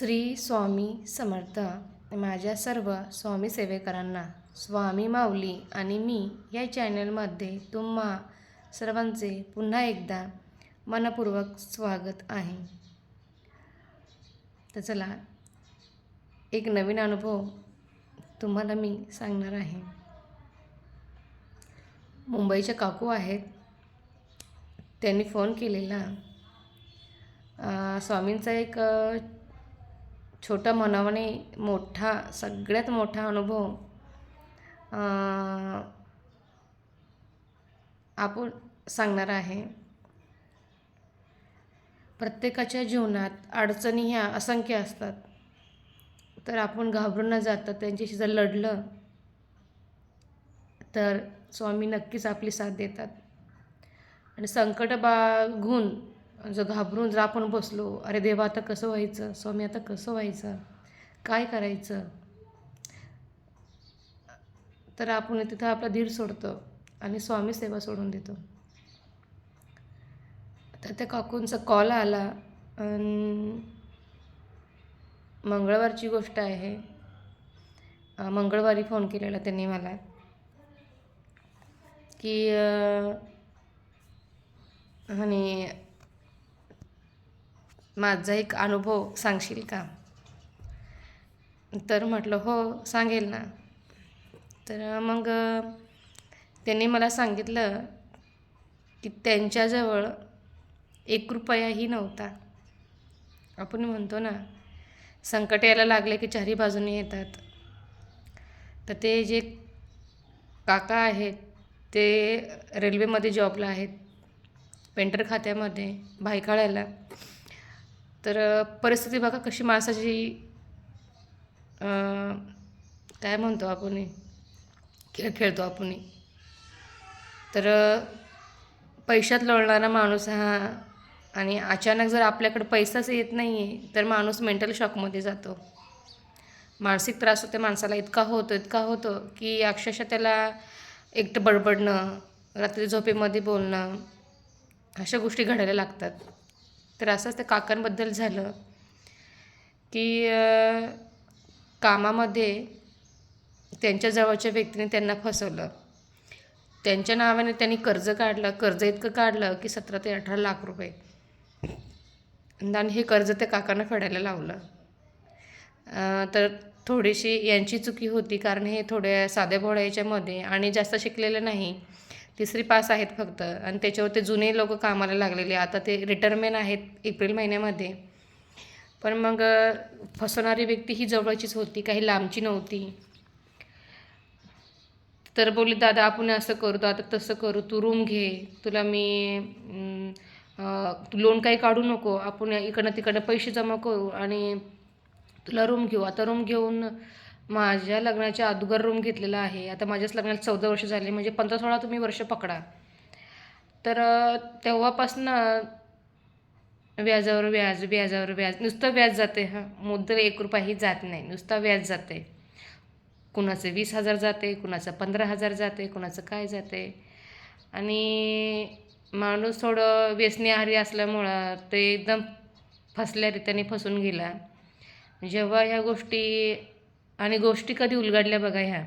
श्री स्वामी समर्थ. माझ्या सर्व स्वामी सेवेकरांना स्वामी माऊली आणि मी या चॅनलमध्ये तुम्हा सर्वांचे पुन्हा एकदा मनपूर्वक स्वागत आहे. तर चला, एक नवीन अनुभव तुम्हाला मी सांगणार आहे. मुंबईचे काकू आहेत, त्यांनी फोन केलेला. स्वामींचा एक छोटा मनावाने मोठा, सगळ्यात मोठा अनुभव आपण सांगणार आहे. प्रत्येकाच्या जीवनात अडचणी ह्या असंख्य असतात, तर आपण घाबरून न जाता त्यांच्याशी जर लढलं तर स्वामी नक्कीच आपली साथ देतात. आणि संकट बाळगून जर घाबरून जर आपण बसलो, अरे देवा आता कसं व्हायचं, स्वामी आता कसं व्हायचं, काय करायचं, तर आपण तिथं आपला धीर सोडतो आणि स्वामी सेवा सोडून देतो. तर त्या काकूंचा कॉल आला. मंगळवारची गोष्ट आहे. मंगळवारी फोन केलेला त्यांनी मला की आणि माझा एक अनुभव सांगशील का? तर म्हटलं हो सांगेल ना. तर मग त्यांनी मला सांगितलं की त्यांच्याजवळ 1 रुपयाही नव्हता. आपण म्हणतो ना, संकट यायला लागले की चारी बाजूने येतात. तर ते जे काका आहेत ते रेल्वेमध्ये जॉबला आहेत, पेंटर खात्यामध्ये, भायखळ्याला. तर परिस्थिती बघा कशी माणसाची, काय म्हणतो आपण, खेळ खेळतो आपण. तर पैशात लोळणारा माणूस हा, आणि अचानक जर आपल्याकडे पैसाच येत नाही आहे तर माणूस मेंटल शॉकमध्ये जातो. मानसिक त्रास होते माणसाला, इतका होतो की अक्षरशः त्याला एकटं बडबडणं, रात्री झोपेमध्ये बोलणं, अशा गोष्टी घडायला लागतात. तर असंच त्या काकांबद्दल झालं की कामामध्ये त्यांच्या जवळच्या व्यक्तीने त्यांना फसवलं. त्यांच्या नावाने त्यांनी कर्ज काढलं. कर्ज इतकं काढलं की 17 ते 18 लाख रुपये. आणि हे कर्ज त्या काकांना फेडायला लावलं. तर थोडीशी यांची चुकी होती, कारण हे थोड्या साध्या भोळ्या याच्यामध्ये आणि जास्त शिकलेलं नाही, 3री पास आहेत फक्त. आणि त्याच्यावर ते जुने लोक कामाला लागलेले, आता ते रिटायरमेंट आहेत एप्रिल महिन्यामध्ये. पण मग फसवणारी व्यक्ती ही जवळचीच होती, काही लांबची नव्हती. तर बोलली, दादा आपण असं करू, दादा तसं करू, तू रूम घे, तुला मी तू लोन काही काढू नको, आपण इकडनं तिकडनं पैसे जमा करू आणि तुला रूम घेऊ. आता रूम घेऊन माझ्या लग्नाच्या अगोदर रूम घेतलेला आहे. आता माझ्याच लग्नाला 14 वर्ष झाले, म्हणजे 15-16 तुम्ही वर्ष पकडा. तर तेव्हापासनं व्याजावर व्याज, व्याजावर व्याज, नुसतं व्याज जाते. मुद्दल 1 रुपयाही जात नाही, नुसता व्याज जाते. कुणाचं 20,000 जाते, कुणाचं 15,000 जाते, कुणाचं काय जाते. आणि माणूस थोडं व्यसनी असल्यामुळं ते एकदम फसल्या रीतीने फसून गेला. जेव्हा ह्या गोष्टी कधी उलगडल्या बघा ह्या,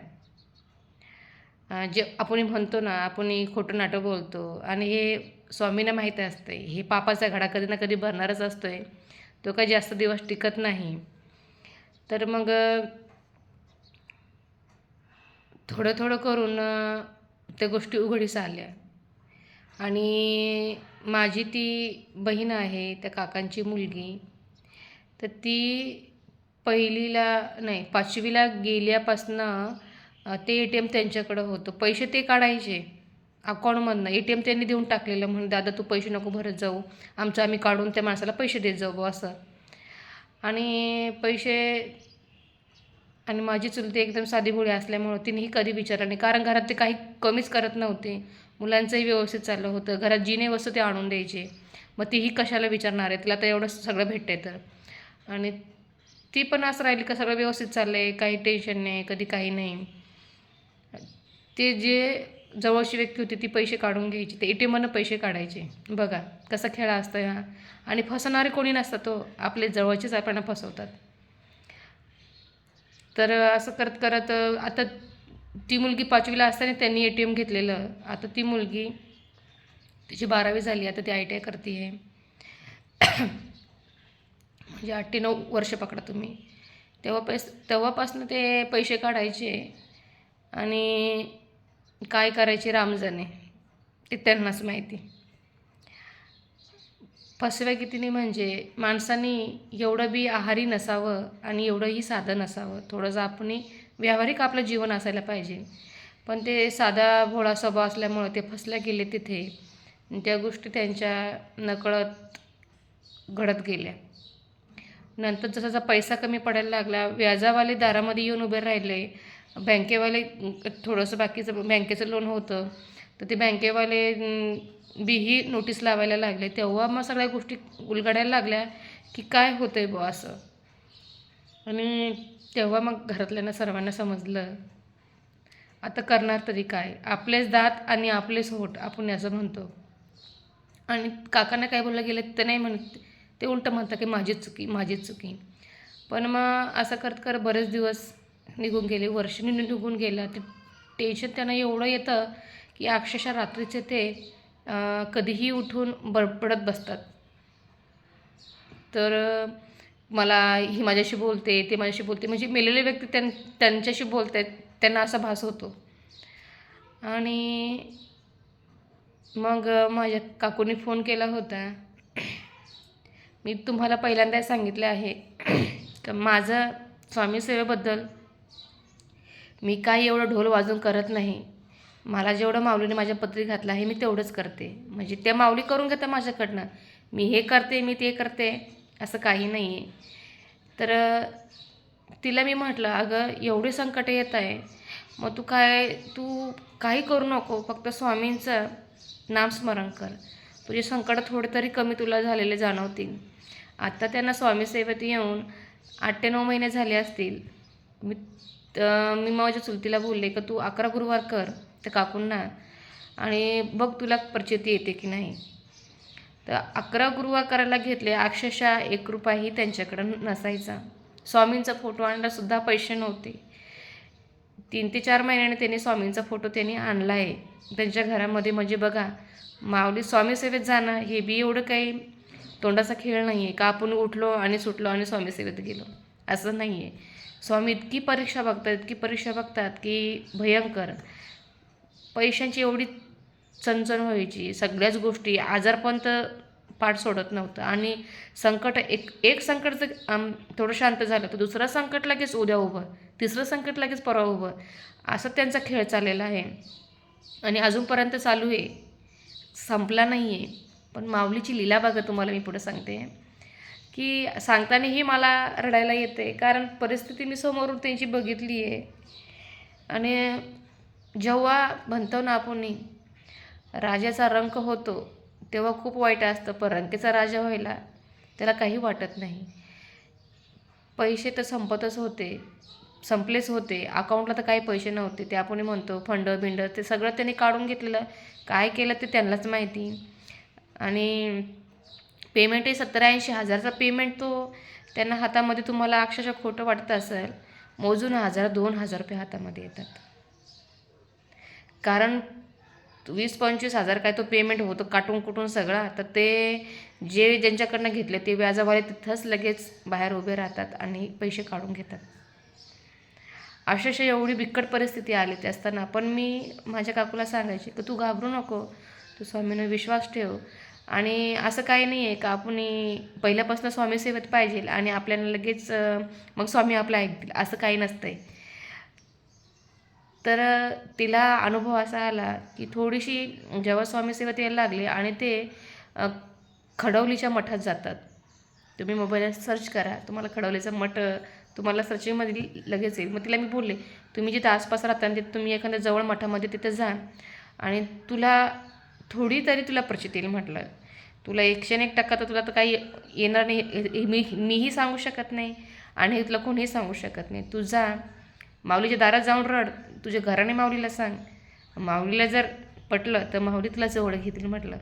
जे आपण म्हणतो ना, आपण खोटं नाटं बोलतो, आणि हे स्वामींना माहीत असते, हे पापाचा घडा कधी ना कधी भरणारच असतोय, तो काही जास्त दिवस टिकत नाही. तर मग थोडं करून त्या गोष्टी उघडीस आल्या. आणि माझी ती बहीण आहे, त्या काकांची मुलगी, तर ती 5वीला गेल्यापासनं ते ATM त्यांच्याकडं होतं. पैसे ते काढायचे अकाउंटमधनं, ATM त्यांनी देऊन टाकलेलं, म्हणून दादा तू पैसे नको भरत जाऊ, आम्ही काढून त्या माणसाला पैसे देत जाऊ असं. आणि आणि माझी चुलती एकदम साधीभोळी असल्यामुळं तिनेही कधी विचारलं नाही, कारण घरात ते काही कमीच करत नव्हते. मुलांचंही व्यवस्थित चाललं होतं, घरात जिने वस्तू ते आणून द्यायचे. मग तीही कशाला विचारणार आहे, तिला तर एवढं सगळं भेटते तर. आणि ती पण असं राहिली का सगळं व्यवस्थित चाललं आहे, काही टेन्शन नाही, कधी काही नाही. ते जे जवळची व्यक्ती होती ती पैसे काढून घ्यायची, ते ATMमधनं पैसे काढायचे. बघा कसा खेळा असतो हा. आणि फसवणारे कोणी नसतात, तो आपले जवळचेच आपल्याला फसवतात. तर असं करत करत आता ती मुलगी 5वीला असताना त्यांनी ATM घेतलेलं. आता ती मुलगी तिची 12वी झाली, आता ती ITI करते आहे. म्हणजे 8 ते 9 वर्ष पकडा तुम्ही. तेव्हापासून ते पैसे काढायचे आणि काय करायचे राम जाणे, ते त्यांनाच माहिती. फसव्या कितीने म्हणजे माणसाने एवढं बी आहारी नसावं आणि एवढंही साधं नसावं. थोडंसं आपण व्यावहारिक आपलं जीवन असायला पाहिजे. पण ते साधा भोळा स्वभाव असल्यामुळं ते फसल्या गेले तिथे. त्या गोष्टी त्यांच्या नकळत घडत गेल्या. नंतर जसा जसा पैसा कमी पडायला लागला, व्याजावाले दारामध्ये येऊन उभे राहिले. बँकेवाले थोडंसं बाकीचं बँकेचं लोन होतं, तर ते बँकेवाले बीही नोटीस लावायला लागले. तेव्हा मग सगळ्या गोष्टी उलगडायला लागल्या की काय होतं आहे बुवा असं. आणि तेव्हा मग घरातल्यांना सर्वांना समजलं आता करणार तरी काय. आपलेच दात आणि आपलेच होठ आपण असं म्हणतो. आणि काकांना काय बोललं गेलं ते नाही म्हणत, ते उलटं म्हणतात की माझीच चुकी माझीच चुकी. पण मग असं करत करत बरेच दिवस निघून गेले, वर्ष निघून गेला. ते टेन्शन त्यांना एवढं येतं की अक्षरशः रात्रीचे ते कधीही उठून बडबडत बसतात. तर मला ही माझ्याशी बोलते, ते माझ्याशी बोलते, म्हणजे मेलेले व्यक्ती त्यांच्याशी बोलत आहेत त्यांना असा भास होतो. आणि मग माझ्या काकूने फोन केला होता. मी तुम्हाला पहिल्यांदा सांगितलं आहे की माझं स्वामी सेवेबद्दल मी काही एवढं ढोल वाजून करत नाही. मला जेवढं माऊलीने माझ्या पत्री घातलं आहे मी तेवढंच करते. म्हणजे त्या माऊली करून घेतात माझ्याकडनं, मी हे करते मी ते करते असं काही नाही आहे. तर तिला मी म्हटलं अगं एवढे संकट येत आहे, मग तू काही करू नको, फक्त स्वामींचं नामस्मरण कर, तुझे संकट थोडे तरी कमी तुला झालेले जाणवतील. आत्ता त्यांना स्वामी सेवेत येऊन 8 ते 9 महिने झाले असतील. मी माझ्या चुलतीला बोलले की तू 11 गुरुवार कर त्या काकूंना आणि बघ तुला प्रचिती येते की नाही. तर 11 गुरुवार करायला घेतले. अक्षरशः 1 रुपयाही त्यांच्याकडं नसायचा. स्वामींचा फोटो आणलासुद्धा पैसे नव्हते. 3 ते 4 महिन्याने त्यांनी स्वामींचा फोटो त्यांनी आणला आहे त्यांच्या घरामध्ये. म्हणजे बघा, माऊली स्वामी सेवेत जाणं हे बी एवढं काही तोंडाचा खेळ नाही आहे का आपण उठलो आणि सुटलो आणि स्वामी सेवेत गेलो, असं नाही आहे. स्वामी इतकी परीक्षा बघतात की भयंकर. पैशांची एवढी चणचण व्हायची, सगळ्याच गोष्टी, आजारपण तर पाठ सोडत नव्हतं. आणि संकट एक संकट जर थोडं शांत झालं तर दुसरं संकट लगेच उद्या उभं, तिसरं संकट लगेच परवा उभं, असं त्यांचा खेळ चाललेला आहे. आणि अजूनपर्यंत चालू आहे, संपला नाही आहे. पण माऊलीची लीला बघा, तुम्हाला मी पुढे सांगते की सांगतानाही मला रडायला येते, कारण परिस्थिती मी समोरून त्यांची बघितली आहे. आणि जेव्हा म्हणतो ना आपण राजाचा रंक होतो तेव्हा खूप वाईट असतं, पण रंकेचा राजा व्हायला त्याला काही वाटत नाही. पैसे तर संपलेच होते, अकाउंटला तर काही पैसे नव्हते. ते आपण म्हणतो फंड बिंड ते सगळं त्यांनी काढून घेतलेलं, काय केलं ते त्यांनाच माहिती. आणि पेमेंटही 70-80 हजारचा पेमेंट तो त्यांना हातामध्ये, तुम्हाला अक्षरशः खोटं वाटत असेल, मोजून 1000-2000 रुपये हातामध्ये येतात. कारण 20-25 हजार काय तो पेमेंट होतं काटून कुटून सगळा. तर ते ज्यांच्याकडनं घेतले ते व्याजावाले तिथंच लगेच बाहेर उभे राहतात आणि पैसे काढून घेतात. अक्षरशः एवढी बिकट परिस्थिती आली ते असताना पण मी माझ्या काकूला सांगायचे की तू घाबरू नको, तू स्वामींवर विश्वास ठेव. आणि असं काही नाही आहे का आपण पहिल्यापासून स्वामी सेवेत पाहिजे आणि आपल्याला लगेच मग स्वामी आपलं ऐकतील, असं काही नसतं आहे. तर तिला अनुभव असा आला की थोडीशी जेव्हा स्वामी सेवेत यायला लागले आणि ते खडवलीच्या मठात जातात. तुम्ही मोबाईलवर सर्च करा, तुम्हाला खडवलीचं मठ तुम्हाला सर्चिंगमध्ये लगेच येईल. मग तिला मी बोलले तुम्ही जिथं आसपास राहता तिथे तुम्ही एखाद्या जवळ मठामध्ये तिथं जा आणि तुला थोडी तरी तुला प्रचिती येईल. म्हटलं तुला 101% तर तुला तर काही येणार नाही, मीही सांगू शकत नाही आणि तुला कोणीही सांगू शकत नाही. तू जा माऊलीच्या दारात जाऊन रड, तुझ्या घराने माऊलीला सांग माऊलीला जर पटलं तर माऊली तुला जवळ घेतील म्हटलं.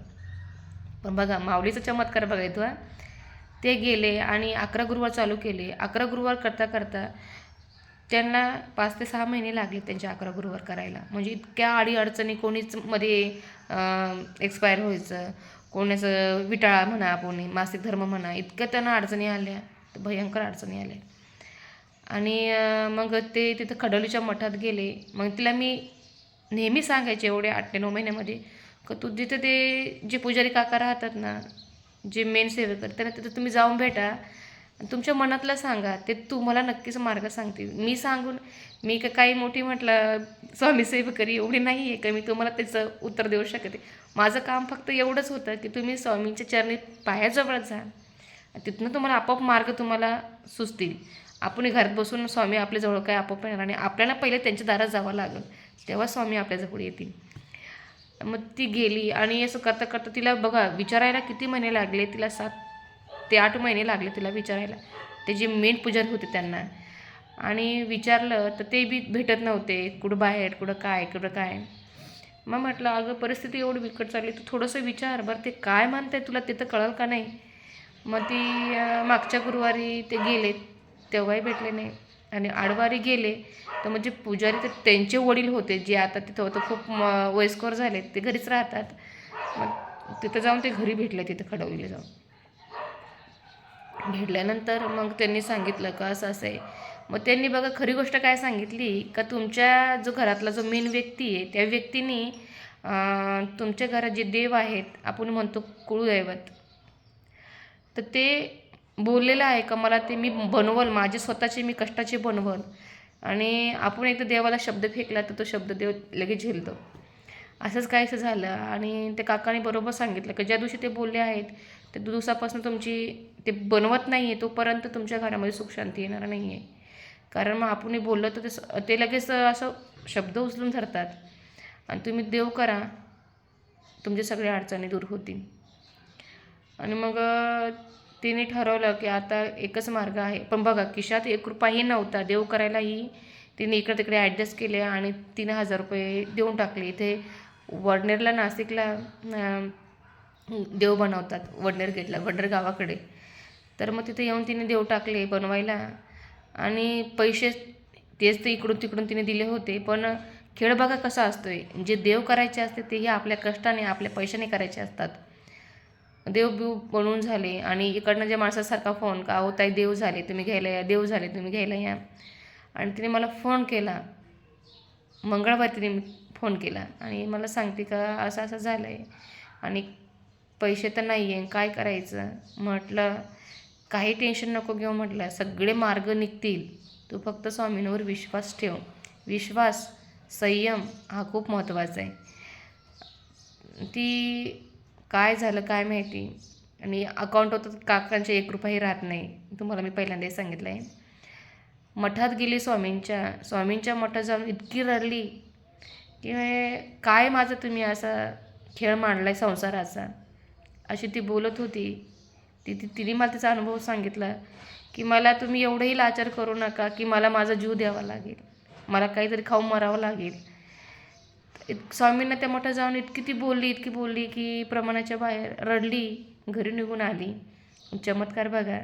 पण बघा माऊलीचा चमत्कार बघा येतो. ते गेले आणि 11 गुरुवार चालू केले. 11 गुरुवार करता करता त्यांना 5 ते 6 महिने लागले त्यांचे 11 गुरुवार करायला. म्हणजे इतक्या अडीअडचणी, कोणीच मध्ये एक्सपायर व्हायचं, कोणाचं विटाळा म्हणा, कोणी मासिक धर्म म्हणा, इतक्या त्यांना अडचणी आल्या, भयंकर अडचणी आल्या. आणि मग ते तिथं खडोलीच्या मठात गेले. मग तिला मी नेहमी सांगायचे एवढ्या 8 ते 9 महिन्यामध्ये, का तू जिथे ते जे पुजारी काका राहतात ना, जे मेन सेवक आहेत, त्यांना तिथं तुम्ही जाऊन भेटा, तुमच्या मनातलं सांगा, ते तुम्हाला नक्कीच मार्ग सांगतील. मी सांगून मी काही मोठी म्हटलं स्वामी सेवकरी एवढी नाही आहे का मी तुम्हाला त्याचं उत्तर देऊ शकते. माझं काम फक्त एवढंच होतं की तुम्ही स्वामींच्या चरणी पायाजवळ जा, तिथनं तुम्हाला आपोआप मार्ग तुम्हाला सुचतील. आपण घरात बसून स्वामी आपल्याजवळ काय आपोआप येणार, आणि आपल्याला पहिले त्यांच्या दारात जावं लागेल, तेव्हा स्वामी आपल्याजवळ येतील. मग ती गेली आणि असं करता करता तिला बघा विचारायला किती महिने लागले, तिला 7 ते 8 महिने लागले तिला विचारायला, ते जे मेन पुजारी होते त्यांना. आणि विचारलं तर ते बी भेटत नव्हते, कुठं बाहेर, कुठं काय. मग म्हटलं अगं परिस्थिती एवढी बिकट चालली, तू थोडंसं विचार बरं, ते काय म्हणते तुला ते तर कळलं का नाही. मग ती मागच्या गुरुवारी ते गेले, तेव्हाही भेटले नाही. आणि आडवारी गेले तर म्हणजे पुजारी तर त्यांचे वडील होते, जे आता तिथं होतं, खूप वयस्कर झाले, ते घरीच राहतात. मग तिथं जाऊन ते घरी भेटले, तिथं खडवलीला जाऊन भेटल्यानंतर मग त्यांनी सांगितलं का असं असं आहे. मग त्यांनी बघा खरी गोष्ट काय सांगितली, का तुमच्या जो घरातला जो मेन व्यक्ती आहे, त्या व्यक्तीने तुमच्या घरात जे देव आहेत, आपण म्हणतो कुळदैवत, तर ते बोललेलं आहे का मला ते मी बनवल, माझे स्वतःचे मी कष्टाचे बनवल. आणि आपण एकदा देवाला शब्द फेकला तर तो शब्द देव लगेच झेलतो. असंच काहीसं झालं. आणि ते काकाने बरोबर सांगितलं की ज्या दिवशी ते बोलले आहेत त्या दिवसापासून तुमची ते बनवत नाही आहे, तोपर्यंत तुमच्या घरामध्ये सुख शांती येणार नाही आहे. कारण मग आपण बोललं तर ते लगेच असं शब्द उचलून धरतात. आणि तुम्ही देव करा, तुमच्या सगळ्या अडचणी दूर होतील. आणि मग तिने ठरवलं की आता एकच मार्ग आहे. पण बघा खिशात 1 रुपयाही नव्हता, देव करायलाही तिने इकडे तिकडे ॲडजस्ट केले आणि 3,000 रुपये देऊन टाकले. इथे वडनेरला, नाशिकला देव बनवतात, वडनेर गेटला, वडनेर गावाकडे. तर मग तिथे येऊन तिने देव टाकले बनवायला. आणि पैसे तेच तर इकडून तिकडून तिने दिले होते. पण खेळ बघा कसा असतोय, जे देव करायचे असते तेही आपल्या कष्टाने, आपल्या पैशाने करायचे असतात. देव बिव बनवून झाले आणि इकडनं जे माणसासारखा फोन का हो ताई देव झाले तुम्ही घ्यायला या, देव झाले तुम्ही घ्यायला या. आणि तिने मला फोन केला, मंगळवारी तिने फोन केला आणि मला सांगते का असं असं झालं आहे आणि पैसे तर नाही आहे, काय करायचं. म्हटलं काही टेन्शन नको घेऊ, म्हटलं सगळे मार्ग निघतील, तू फक्त स्वामींवर विश्वास ठेव. विश्वास, संयम हा खूप महत्त्वाचा आहे. ती काय झालं काय माहिती. आणि अकाउंट होतं काकांचे 1 रुपयाही राहत नाही, तुम्हाला मी पहिल्यांदाही सांगितलं आहे. मठात गेली, स्वामींच्या मठात जाऊन इतकी रडली की काय माझं तुम्ही असा खेळ मांडला आहे संसाराचा, अशी ती बोलत होती. तिने मला तिचा अनुभव सांगितला की मला तुम्ही एवढंही लाचार करू नका की मला माझा जीव द्यावा लागेल, मला काहीतरी खाऊन मरावं लागेल. स्वामींना त्या मठात जाऊन इतकी बोलली की प्रमाणाच्या बाहेर रडली, घरी निघून आली. चमत्कार बघा.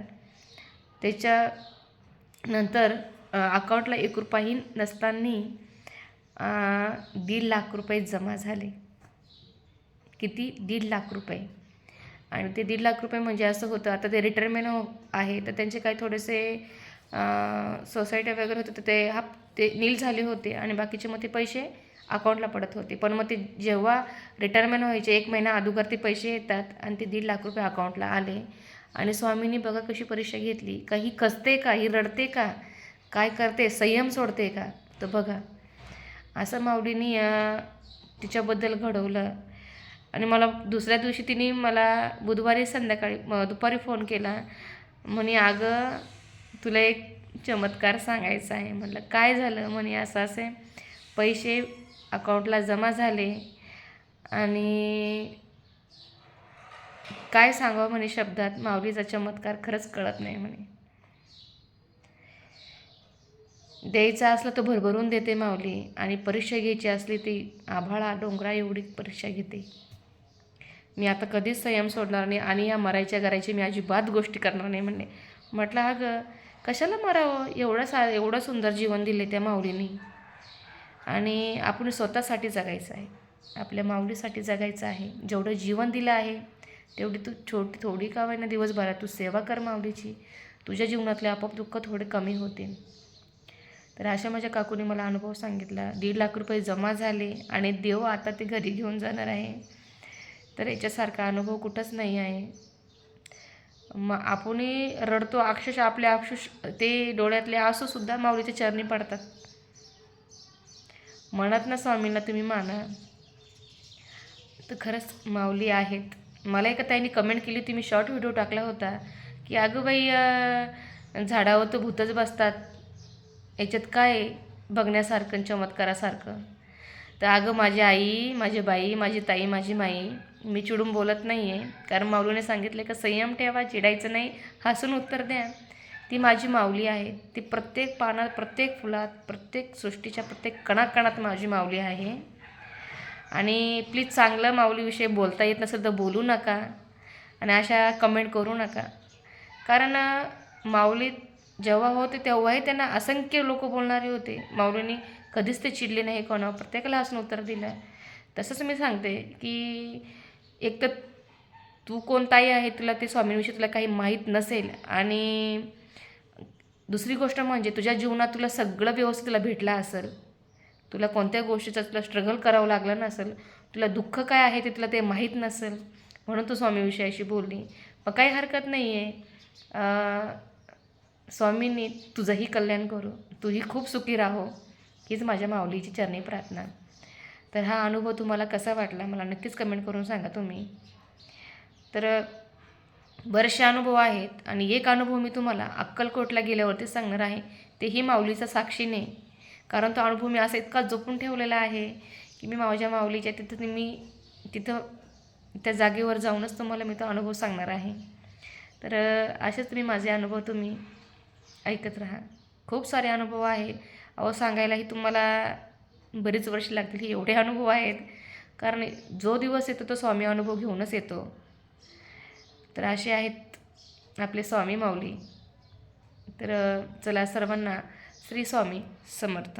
त्याच्यानंतर अकाउंटला 1 रुपयाही नसताना 1.5 लाख रुपये जमा झाले. किती? 1.5 लाख रुपये. आणि ते 1.5 लाख रुपये म्हणजे असं होतं, आता ते रिटायरमेंट आहे तर त्यांचे काही थोडेसे सोसायट्या वगैरे होते, तर ते नील झाले होते आणि बाकीचे मग ते पैसे अकाउंटला पडत होते. पण मग ते जेव्हा रिटायरमेंट व्हायचे 1 महिना अगोदर ते पैसे येतात आणि ते 1.5 लाख रुपये अकाउंटला आले. आणि स्वामींनी बघा कशी परीक्षा घेतली, काही कसते का, ही रडते का, काय करते, संयम सोडते का. तर बघा असं माऊलींनी तिच्याबद्दल घडवलं. आणि मला दुसऱ्या दिवशी तिने मला बुधवारी संध्याकाळी दुपारी फोन केला, म्हणे अगं तुला एक चमत्कार सांगायचा आहे. म्हटलं काय झालं. म्हणे असं असे पैसे अकाउंटला जमा झाले आणि काय सांगावं म्हणे शब्दात, माऊलीचा चमत्कार खरंच कळत नाही म्हणे. द्यायचं असलं तर भरभरून देते माऊली, आणि परीक्षा घ्यायची असली ती आभाळा डोंगरा एवढी परीक्षा घेते. मी आता कधीच संयम सोडणार नाही आणि या मरायच्या करायची मी अजिबात गोष्टी करणार नाही म्हणणे. म्हटलं अगं कशाला मरावं, एवढं सुंदर जीवन दिले त्या माऊलीने, आणि आपण स्वतःसाठी जगायचं आहे, आपल्या माऊलीसाठी जगायचं आहे. जेवढं जीवन दिलं आहे तेवढी तू थोडी का होईना दिवसभरात तू सेवा कर माऊलीची, तुझ्या जीवनातले आपोआप दुःख थोडे कमी होतील. तर अशा माझ्या काकूने मला अनुभव सांगितला. 1.5 लाख रुपये जमा झाले आणि देव आता ते घरी घेऊन जाणार आहे. तर याच्यासारखा अनुभव कुठंच नाही आहे. मग आपणही रडतो, अक्षरशः आपले ते डोळ्यातले आसूसुद्धा माऊलीच्या चरणी पडतात. म्हणत ना स्वामींना तुम्ही माना. तर खरंच माऊली आहेत. मला एका ताईने कमेंट केली होती, मी शॉर्ट व्हिडिओ टाकला होता की अगं बाई झाडावर तर भूतच बसतात, याच्यात काय बघण्यासारखं चमत्कारासारखं. तर अगं माझी आई, माझी बाई, माझी ताई, माझी माई, मी चिडून बोलत नाही आहे, कारण माऊलीने सांगितले का संयम ठेवा, चिडायचं नाही, हसून उत्तर द्या. ती माझी माऊली आहे. ती प्रत्येक पानात, प्रत्येक फुलात, प्रत्येक सृष्टीच्या प्रत्येक कणाकणात माझी माऊली आहे. आणि प्लीज चांगलं माऊलीविषयी बोलता येत नसेल तर बोलू नका आणि अशा कमेंट करू नका. कारण माऊली जेव्हा होते तेव्हाही त्यांना असंख्य लोक बोलणारे होते. माऊलींनी कधीच ते चिडले नाही कोणावर, प्रत्येकाला हसून उत्तर दिलं. तसंच मी सांगते की एक तर तू कोणताही आहे, तुला ते स्वामींविषयी तुला काही माहीत नसेल, आणि दुसरी गोष्ट म्हणजे तुझ्या जीवनात तुला सगळं व्यवस्थित तुला भेटलं असेल, तुला कोणत्या गोष्टीचं तुला स्ट्रगल करावं लागलं नसेल, तुला दुःख काय आहे ते तुला ते माहीत नसेल, म्हणून तू स्वामीविषयाशी बोलली. मग काही हरकत नाही आहे. स्वामींनी तुझंही कल्याण करू, तूही खूप सुखी राहो, हीच माझ्या माऊलीची चरणी प्रार्थना. तर हा अनुभव तुम्हाला कसा वाटला मला नक्कीच कमेंट करून सांगा तुम्ही. तर बरेचसे अनुभव आहेत आणि एक अनुभव मी तुम्हाला अक्कलकोटला गेल्यावरती सांगणार आहे, तेही माऊलीचा साक्षीने. कारण तो अनुभव मी असा इतका जपून ठेवलेला आहे की मी माझ्या माऊलीच्या तिथं त्या जागेवर जाऊनच तुम्हाला मी तो अनुभव सांगणार आहे. तर असेच तुम्ही माझे अनुभव तुम्ही ऐकत राहा. खूप सारे अनुभव आहेत, सांगायलाही तुम्हाला बरीच वर्ष लागतील, हे एवढे अनुभव आहेत. कारण जो दिवस येतो तो स्वामी अनुभव घेऊनच येतो. तर असे आहेत आपले स्वामी माऊली. तर चला सर्वांना श्री स्वामी समर्थ.